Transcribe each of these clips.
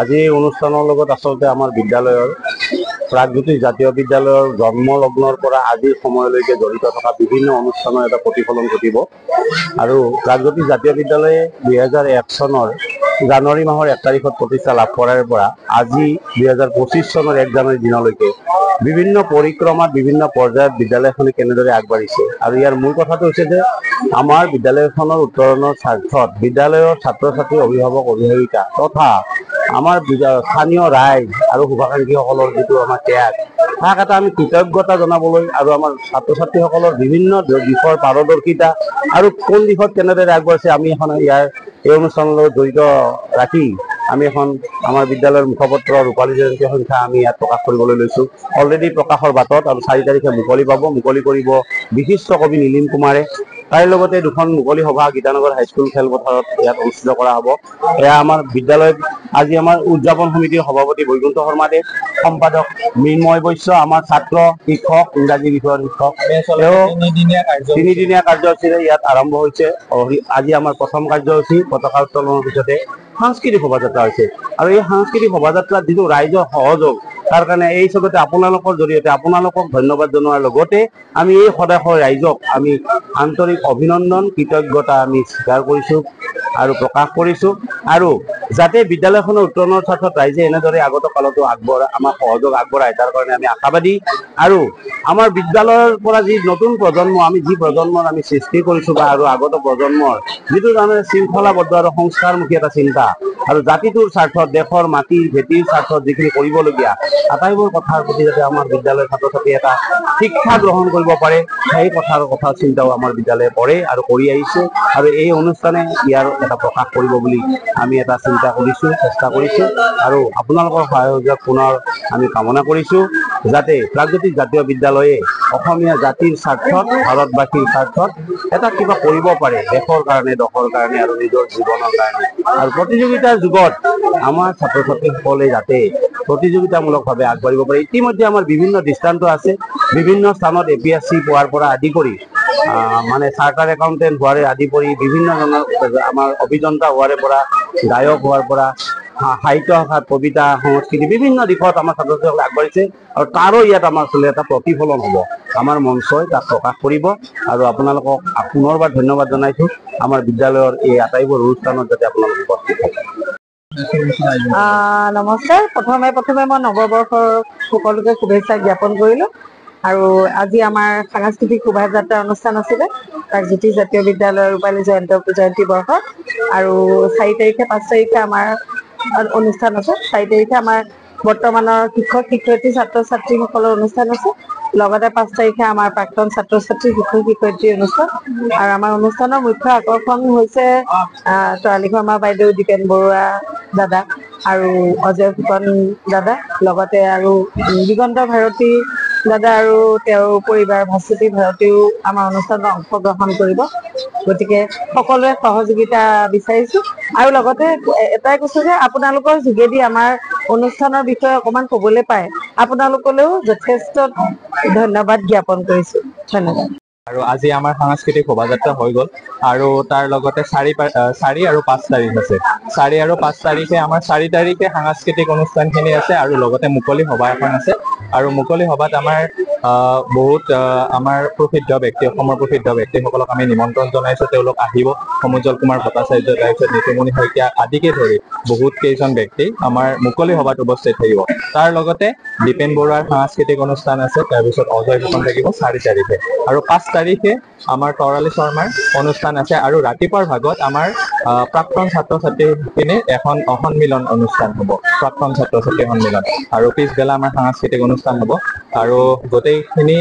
আজি অনুষ্ঠানৰ লগত আচলতে আমাৰ বিদ্যালয়ৰ প্ৰাগজ্যোতিষ জাতীয় বিদ্যালয়ৰ জন্মলগ্নৰ পৰা আজিৰ সময়লৈকে জড়িত থকা বিভিন্ন অনুষ্ঠানৰ এটা প্ৰতিফলন ঘটিব। আৰু প্ৰাগজ্যোতিষ জাতীয় বিদ্যালয়ে 2001 চনৰ জানুৱাৰী মাহৰ 1 তাৰিখত প্ৰতিষ্ঠা লাভ কৰাৰ পৰা আজি 2025 চনৰ 1 জানুৱাৰী দিনলৈকে বিভিন্ন পৰিক্ৰমাত বিভিন্ন পৰ্যায়ত বিদ্যালয়খনে কেনেদৰে আগবাঢ়িছে। আৰু ইয়াৰ মূল কথাটো হৈছে যে আমাৰ বিদ্যালয়খনৰ উত্তৰণৰ স্বাৰ্থত বিদ্যালয়ৰ ছাত্ৰ ছাত্ৰী, অভিভাৱক, অভিভাৱিকা তথা আমাৰ স্থানীয় ৰাইজ আৰু শুভাকাংক্ষীসকলৰ যিটো আমাৰ ত্যাগ, তাক এটা আমি কৃতজ্ঞতা জনাবলৈ আৰু আমাৰ ছাত্ৰ ছাত্ৰীসকলৰ বিভিন্ন দিশৰ পাৰদৰ্শিতা আৰু কোন দিশত কেনেদৰে আগবাঢ়িছে আমি এখন এই অনুষ্ঠানৰ লগত জড়িত ৰাখি আমি এখন আমাৰ বিদ্যালয়ৰ মুখপত্ৰ ৰূপালী জয়ন্তী সংখ্যা আমি ইয়াত প্ৰকাশ কৰিবলৈ লৈছোঁ। অলৰেডি প্ৰকাশৰ বাটত আৰু 4 তাৰিখে মুকলি কৰিব বিশিষ্ট কবি নীলিম কুমাৰে। তাৰ লগতে 2খন মুকলি সভা গীতানগৰ হাইস্কুল খেলপথাৰত ইয়াত অনুষ্ঠিত কৰা হ'ব। এয়া আমাৰ বিদ্যালয়ত আজি আমাৰ উদযাপন সমিতিৰ সভাপতি বৈকুণ্ঠ শৰ্মাদেৱ, সম্পাদক মৃন্ময় বৈশ্য, আমাৰ ছাত্ৰ, শিক্ষক, ইংৰাজী বিষয়ৰ শিক্ষক, তেওঁ 3দিনীয়া কাৰ্যসূচীৰে ইয়াত আৰম্ভ হৈছে। আজি আমাৰ প্ৰথম কাৰ্যসূচী পতাকা উত্তোলনৰ পিছতে সাংস্কৃতিক শোভাযাত্ৰা হৈছে। আৰু এই সাংস্কৃতিক শোভাযাত্ৰাত যিটো ৰাইজৰ সহযোগ, তাৰ কাৰণে এই চবতে আপোনালোকৰ জৰিয়তে আপোনালোকক ধন্যবাদ জনোৱাৰ লগতে আমি এই সদায় ৰাইজক আমি আন্তৰিক অভিনন্দন, কৃতজ্ঞতা আমি স্বীকাৰ কৰিছোঁ আৰু প্ৰকাশ কৰিছোঁ। আৰু যাতে বিদ্যালয়খনৰ উত্তৰণৰ স্বাৰ্থত ৰাইজে এনেদৰে আগত কালতো আমাক সহযোগ আগবঢ়ায়, তাৰ কাৰণে আমি আশাবাদী। আৰু আমাৰ বিদ্যালয়ৰ পৰা যি নতুন প্ৰজন্ম, আমি যি প্ৰজন্মৰ আমি সৃষ্টি কৰিছোঁ বা আৰু আগত প্ৰজন্মৰ যিটো তাৰমানে শৃংখলাবদ্ধ আৰু সংস্কাৰমুখী এটা চিন্তা আৰু জাতিটোৰ স্বাৰ্থত, দেশৰ মাটিৰ ভেটিৰ স্বাৰ্থত যিখিনি কৰিবলগীয়া আটাইবোৰ কথাৰ প্ৰতি যাতে আমাৰ বিদ্যালয়ৰ ছাত্ৰ ছাত্ৰী এটা শিক্ষা গ্ৰহণ কৰিব পাৰে, সেই কথা চিন্তাও আমাৰ বিদ্যালয়ে কৰে আৰু কৰি আহিছে। আৰু এই অনুষ্ঠানে ইয়াৰ এটা প্ৰকাশ কৰিব বুলি আমি এটা চিন্তা কৰিছোঁ, চেষ্টা কৰিছোঁ। আৰু আপোনালোকৰ সহযোগ পুনৰ আমি কামনা কৰিছোঁ, যাতে প্ৰাগজ্যোতিষ জাতীয় বিদ্যালয়ে অসমীয়া জাতিৰ স্বাৰ্থত, ভাৰতবাসীৰ স্বাৰ্থত এটা কিবা কৰিব পাৰে, দেশৰ কাৰণে, দশৰ কাৰণে আৰু নিজৰ জীৱনৰ কাৰণে। আৰু প্ৰতিযোগিতাৰ যুগত আমাৰ ছাত্ৰ ছাত্ৰীসকলে যাতে প্ৰতিযোগিতামূলকভাৱে আগবাঢ়িব পাৰে। ইতিমধ্যে আমাৰ বিভিন্ন দৃষ্টান্ত আছে, বিভিন্ন স্থানত APSC পোৱাৰ পৰা আদি কৰি মানে চাৰ্টাৰ্ড একাউণ্টেণ্ট হোৱাৰে আদি কৰি বিভিন্ন ধৰণৰ আমাৰ অভিযন্তা হোৱাৰে পৰা, গায়ক হোৱাৰ পৰা, সাহিত্য শাখাত কবিতা, সংস্কৃতি বিভিন্ন দিশত আমাৰ ছাত্ৰ ছাত্ৰীসকলে আগবাঢ়িছে। আৰু তাৰো ইয়াত আমাৰ আচলতে এটা প্ৰতিফলন হ'ব, আমাৰ মঞ্চই তাক প্ৰকাশ কৰিব। আৰু আপোনালোকক পুনৰবাৰ ধন্যবাদ জনাইছোঁ আমাৰ বিদ্যালয়ৰ এই আটাইবোৰ অনুষ্ঠানত যাতে আপোনালোক উপস্থিত থাকে। নমস্কাৰ। প্ৰথমে মই নৱবৰ্ষৰ সকলোকে শুভেচ্ছা জ্ঞাপন কৰিলোঁ। আৰু আজি আমাৰ সাংস্কৃতিক শোভাযাত্ৰা অনুষ্ঠান আছিলে প্ৰাগজ্যোতিষ জাতীয় বিদ্যালয়ৰ ৰূপালী জয়ন্তী বৰ্ষত। আৰু 4 তাৰিখে 5 তাৰিখে আমাৰ অনুষ্ঠান আছে। 4 তাৰিখে আমাৰ বৰ্তমানৰ শিক্ষক শিক্ষয়িত্ৰী ছাত্ৰ ছাত্ৰীসকলৰ অনুষ্ঠান আছে। লগতে 5 তাৰিখে আমাৰ প্ৰাক্তন ছাত্ৰ ছাত্ৰী, শিক্ষক শিক্ষয়িত্ৰীৰ অনুষ্ঠান। আৰু আমাৰ অনুষ্ঠানৰ মুখ্য আকৰ্ষণ হৈছে তৰালি শৰ্মা বাইদেউ, দীপেন বৰুৱা দাদা আৰু অজয় ফুকন দাদা, লগতে আৰু দিগন্ত ভাৰতী দাদা আৰু তেওঁৰ পৰিবাৰ ভাস্বতী ভাৰতীও আমাৰ অনুষ্ঠানত অংশগ্ৰহণ কৰিব। গতিকে সকলোৱে সহযোগিতা বিচাৰিছোঁ। আৰু লগতে এটাই কৈছোঁ যে আপোনালোকৰ যোগেদি আমাৰ অনুষ্ঠানৰ বিষয়ে অকণমান ক'বলৈ পায় আপোনালোকলৈও যথেষ্ট ধন্যবাদ জ্ঞাপন কৰিছোঁ। ধন্যবাদ। আৰু আজি আমাৰ সাংস্কৃতিক শোভাযাত্ৰা হৈ গ'ল। আৰু তাৰ লগতে 4 আৰু 5 তাৰিখ আছে। 4 আৰু 5 তাৰিখে আমাৰ 4 তাৰিখে সাংস্কৃতিক অনুষ্ঠানখিনি আছে আৰু লগতে মুকলি সভা এখন আছে। আৰু মুকলি সভাত আমাৰ বহুত আমাৰ প্ৰসিদ্ধ ব্যক্তি, অসমৰ প্ৰসিদ্ধ ব্যক্তিসকলক আমি নিমন্ত্ৰণ জনাইছোঁ। তেওঁলোক আহিব। সমুজ্জ্বল কুমাৰ ভট্টাচাৰ্য, তাৰপিছত নিতুমণি শইকীয়া আদিকে ধৰি বহুত কেইজন ব্যক্তি আমাৰ মুকলি সভাত উপস্থিত থাকিব। তাৰ লগতে দীপেন বৰুৱাৰ সাংস্কৃতিক অনুষ্ঠান আছে, তাৰপিছত অজয় ফুকন থাকিব 4 তাৰিখে। আৰু 5 তাৰিখে আমাৰ তৰালি শৰ্মাৰ অনুষ্ঠান আছে। আৰু ৰাতিপুৱাৰ ভাগত আমাৰ প্ৰাক্তন ছাত্ৰ ছাত্ৰীখিনিৰ এখন সন্মিলন অনুষ্ঠান হ'ব, প্ৰাক্তন ছাত্ৰ ছাত্ৰী সন্মিলন। আৰু পিছবেলা আমাৰ সাংস্কৃতিক অনুষ্ঠান হ'ব। আৰু গোটেইখিনি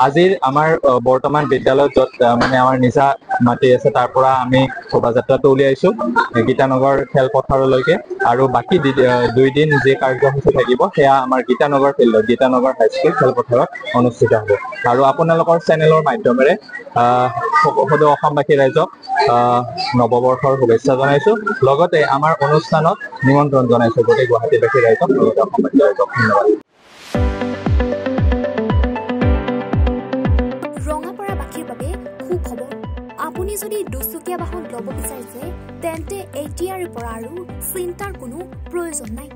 আজিৰ আমাৰ বৰ্তমান বিদ্যালয়ত য'ত মানে আমাৰ নিজা মাটি আছে, তাৰ পৰা আমি শোভাযাত্ৰাটো উলিয়াইছোঁ গীতানগৰ খেলপথাৰলৈকে। আৰু বাকী 2 দিন যি কাৰ্যসূচী থাকিব সেয়া আমাৰ গীতানগৰ ফিল্ডত, গীতানগৰ হাইস্কুল খেলপথাৰত অনুষ্ঠিত হ'ব। আৰু আপোনালোকৰ চেনেলৰ মাধ্যমেৰে সকলো অসমবাসী ৰাইজক নৱবৰ্ষৰ শুভেচ্ছা জনাইছোঁ। লগতে আমাৰ অনুষ্ঠানত নিমন্ত্ৰণ জনাইছোঁ গোটেই গুৱাহাটীবাসী ৰাইজক, লগতে অসমবাসী ৰাইজক। ধন্যবাদ। ৰঙাপাৰাবাসীৰ বাবে সুখবৰ। আপুনি আপুনি যদি দুচকীয়া বাহন ল'ব বিচাৰিছে তেন্তে এতিয়াৰে পৰা আৰু চিন্তাৰ কোনো প্ৰয়োজন নাই।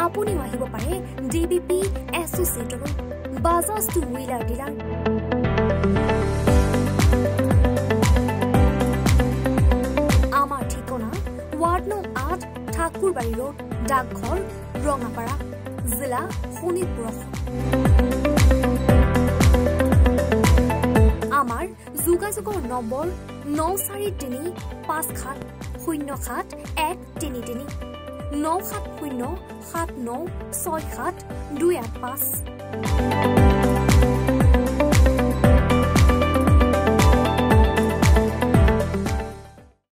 আপুনিও আহিব পাৰে ডিবিপি এছ'চিয়েটৰ বাজাজ টু হুইলাৰ ডিলাৰ। আমাৰ ঠিকনা ৱাৰ্ড নং 8 ঠাকুৰবাৰী ৰোড, ডাকঘৰ, ৰঙাপাৰা, জিলা শোণিতপুৰ। আমাৰ যোগাযোগৰ নম্বৰ 9435707133 9707967285285।